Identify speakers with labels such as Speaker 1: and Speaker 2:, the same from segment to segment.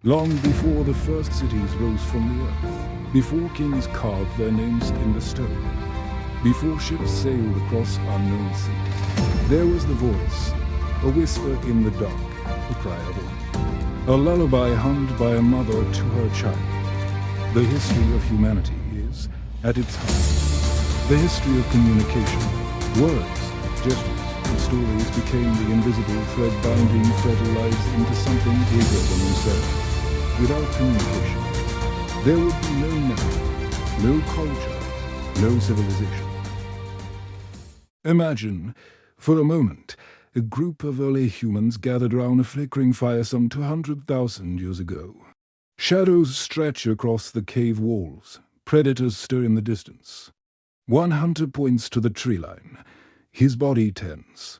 Speaker 1: Long before the first cities rose from the earth, before kings carved their names in the stone, before ships sailed across unknown seas, there was the voice, a whisper in the dark, a cry of awe, a lullaby hummed by a mother to her child. The history of humanity is, at its heart, the history of communication. Words, gestures, and stories became the invisible thread binding fertile lives into something bigger than themselves. Without communication, there would be no man, no culture, no civilization. Imagine, for a moment, a group of early humans gathered around a flickering fire some 200,000 years ago. Shadows stretch across the cave walls. Predators stir in the distance. One hunter points to the tree line, his body tense.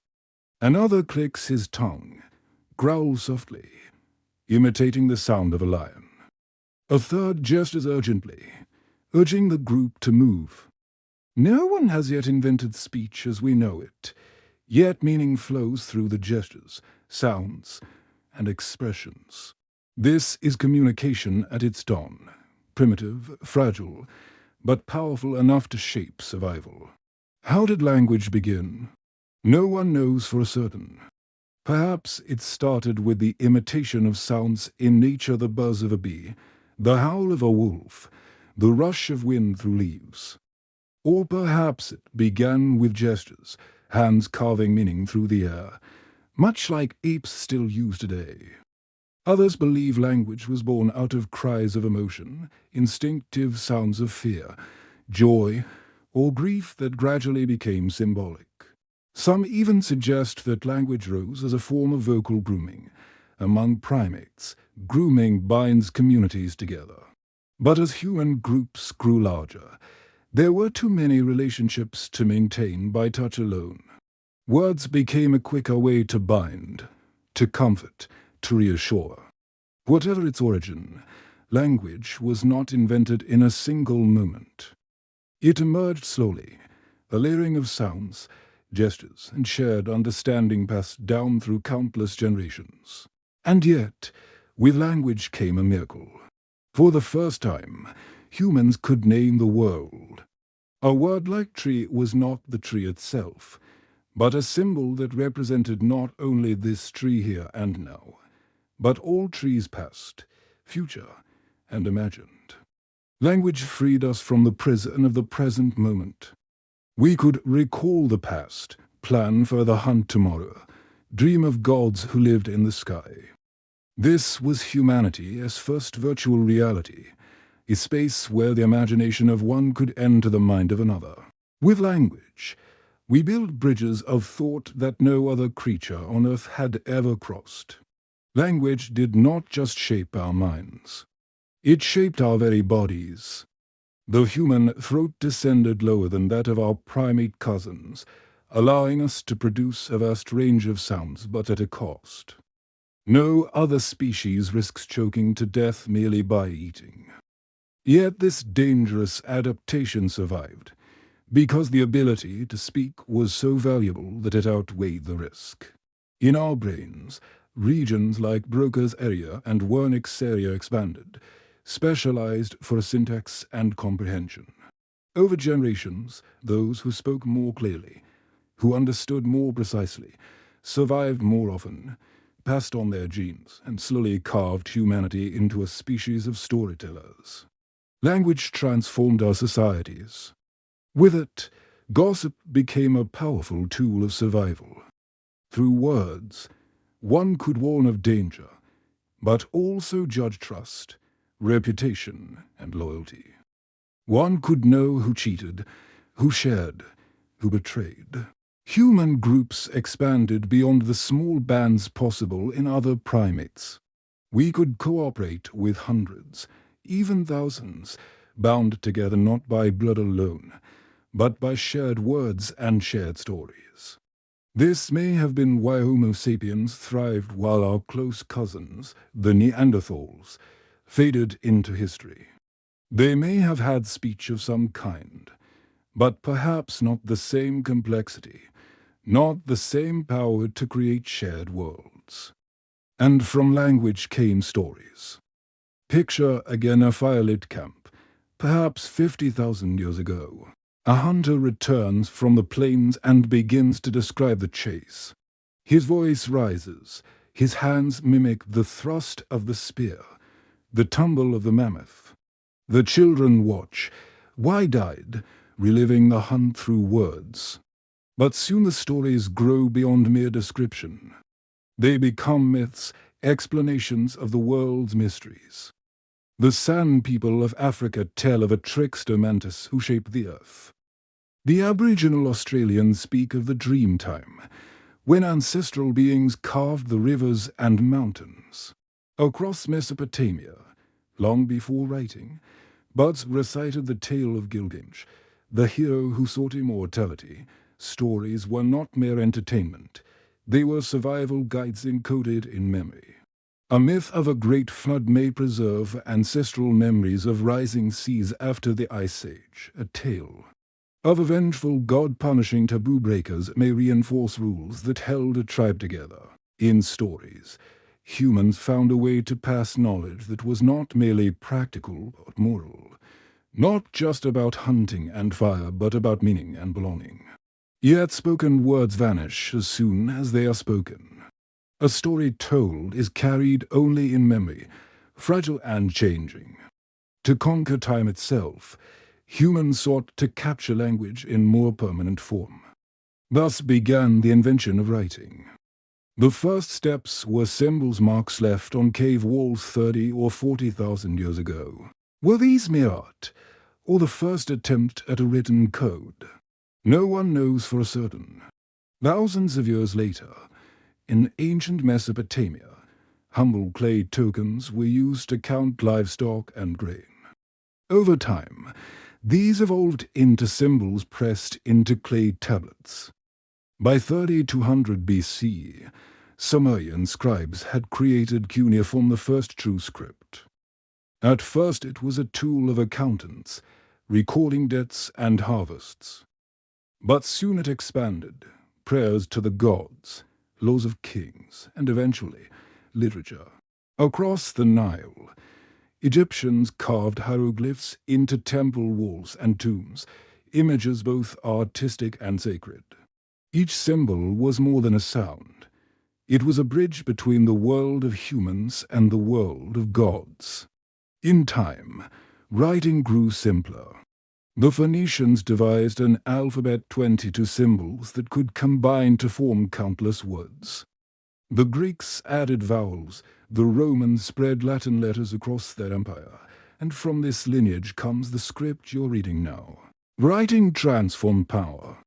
Speaker 1: Another clicks his tongue, growls softly, imitating the sound of a lion. A third gestures urgently, urging the group to move. No one has yet invented speech as we know it, yet meaning flows through the gestures, sounds, and expressions. This is communication at its dawn, primitive, fragile, but powerful enough to shape survival. How did language begin? No one knows for certain. Perhaps it started with the imitation of sounds in nature, the buzz of a bee, the howl of a wolf, the rush of wind through leaves. Or perhaps it began with gestures, hands carving meaning through the air, much like apes still use today. Others believe language was born out of cries of emotion, instinctive sounds of fear, joy, or grief that gradually became symbolic. Some even suggest that language rose as a form of vocal grooming. Among primates, grooming binds communities together. But as human groups grew larger, there were too many relationships to maintain by touch alone. Words became a quicker way to bind, to comfort, to reassure. Whatever its origin, language was not invented in a single moment. It emerged slowly, a layering of sounds, gestures, and shared understanding passed down through countless generations. And yet, with language came a miracle. For the first time, humans could name the world. A word like tree was not the tree itself, but a symbol that represented not only this tree here and now, but all trees past, future, and imagined. Language freed us from the prison of the present moment. We could recall the past, plan for the hunt tomorrow, dream of gods who lived in the sky. This was humanity as first virtual reality, a space where the imagination of one could enter the mind of another. With language, we build bridges of thought that no other creature on earth had ever crossed. Language did not just shape our minds. It shaped our very bodies. The human throat descended lower than that of our primate cousins, allowing us to produce a vast range of sounds, but at a cost. No other species risks choking to death merely by eating. Yet this dangerous adaptation survived, because the ability to speak was so valuable that it outweighed the risk. In our brains, regions like Broca's area and Wernicke's area expanded, specialized for syntax and comprehension. Over generations, those who spoke more clearly, who understood more precisely, survived more often, passed on their genes, and slowly carved humanity into a species of storytellers. Language transformed our societies. With it, gossip became a powerful tool of survival. Through words, one could warn of danger, but also judge trust, reputation, and loyalty. One could know who cheated, who shared, who betrayed. Human groups expanded beyond the small bands possible in other primates. We could cooperate with hundreds, even thousands, bound together not by blood alone, but by shared words and shared stories. This may have been why Homo sapiens thrived while our close cousins, the Neanderthals, faded into history. They may have had speech of some kind, but perhaps not the same complexity, not the same power to create shared worlds. And from language came stories. Picture again a firelit camp, perhaps 50,000 years ago. A hunter returns from the plains and begins to describe the chase. His voice rises, his hands mimic the thrust of the spear, the tumble of the mammoth. The children watch, wide-eyed, reliving the hunt through words. But soon the stories grow beyond mere description. They become myths, explanations of the world's mysteries. The San people of Africa tell of a trickster mantis who shaped the earth. The Aboriginal Australians speak of the dream time, when ancestral beings carved the rivers and mountains. Across Mesopotamia, long before writing, buds recited the tale of Gilgamesh, the hero who sought immortality. Stories were not mere entertainment. They were survival guides encoded in memory. A myth of a great flood may preserve ancestral memories of rising seas after the Ice Age. A tale of a vengeful god punishing taboo breakers may reinforce rules that held a tribe together. In stories, humans found a way to pass knowledge that was not merely practical but moral. Not just about hunting and fire, but about meaning and belonging. Yet spoken words vanish as soon as they are spoken. A story told is carried only in memory, fragile and changing. To conquer time itself, humans sought to capture language in more permanent form. Thus began the invention of writing. The first steps were symbols marks left on cave walls 30 or 40,000 years ago. Were these mere art, or the first attempt at a written code? No one knows for certain. Thousands of years later, in ancient Mesopotamia, humble clay tokens were used to count livestock and grain. Over time, these evolved into symbols pressed into clay tablets. By 3200 BC, Sumerian scribes had created cuneiform, the first true script. At first it was a tool of accountants, recording debts and harvests. But soon it expanded, prayers to the gods, laws of kings, and eventually literature. Across the Nile, Egyptians carved hieroglyphs into temple walls and tombs, images both artistic and sacred. Each symbol was more than a sound. It was a bridge between the world of humans and the world of gods. In time, writing grew simpler. The Phoenicians devised an alphabet 22 symbols that could combine to form countless words. The Greeks added vowels, the Romans spread Latin letters across their empire, and from this lineage comes the script you're reading now. Writing transformed power.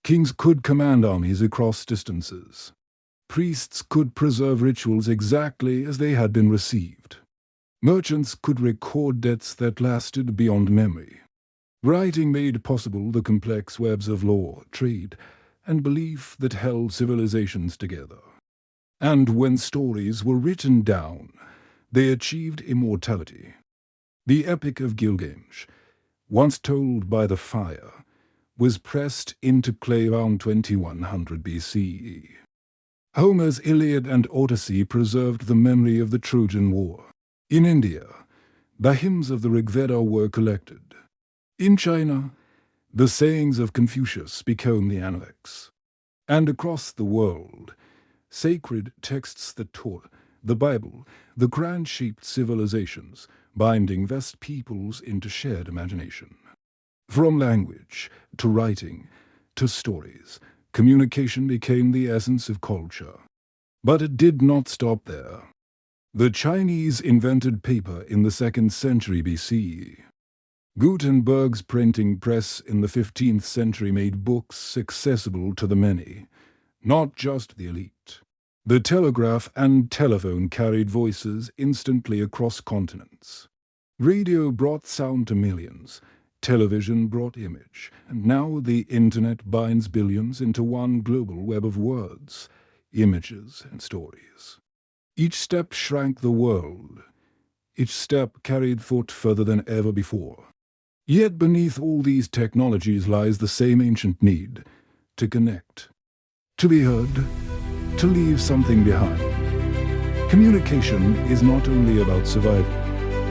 Speaker 1: Kings could command armies across distances. Priests could preserve rituals exactly as they had been received. Merchants could record debts that lasted beyond memory. Writing made possible the complex webs of law, trade, and belief that held civilizations together. And when stories were written down, they achieved immortality. The Epic of Gilgamesh, once told by the fire, was pressed into clay around 2100 BCE. Homer's Iliad and Odyssey preserved the memory of the Trojan War. In India, the hymns of the Rigveda were collected. In China, the sayings of Confucius became the Analects. And across the world, sacred texts, the Torah, the Bible, the Quran shaped civilizations, binding vast peoples into shared imagination. From language to writing to stories, communication became the essence of culture. But it did not stop there. The Chinese invented paper in the 2nd century BCE. Gutenberg's printing press in the 15th century made books accessible to the many, not just the elite. The telegraph and telephone carried voices instantly across continents. Radio brought sound to millions. Television brought image, and now the internet binds billions into one global web of words, images, and stories. Each step shrank the world. Each step carried thought further than ever before. Yet beneath all these technologies lies the same ancient need to connect, to be heard, to leave something behind. Communication is not only about survival,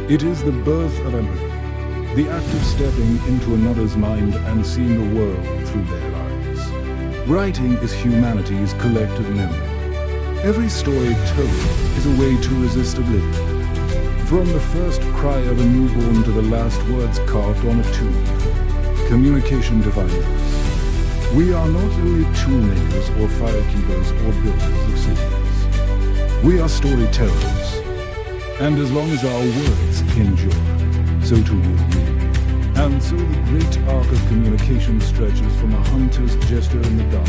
Speaker 1: It is the birth of empathy, the act of stepping into another's mind and seeing the world through their eyes. Writing is humanity's collective memory. Every story told is a way to resist oblivion. From the first cry of a newborn to the last words carved on a tomb, communication defines us. We are not only toolmakers or firekeepers or builders of cities. We are storytellers. And as long as our words endure, so too will we. And so the great arc of communication stretches from a hunter's gesture in the dark,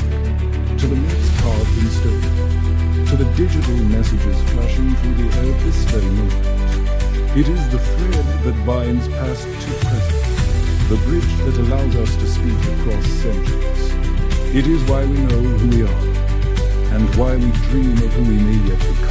Speaker 1: to the myths carved in stone, to the digital messages flashing through the air this very moment. It is the thread that binds past to present, the bridge that allows us to speak across centuries. It is why we know who we are, and why we dream of who we may yet become.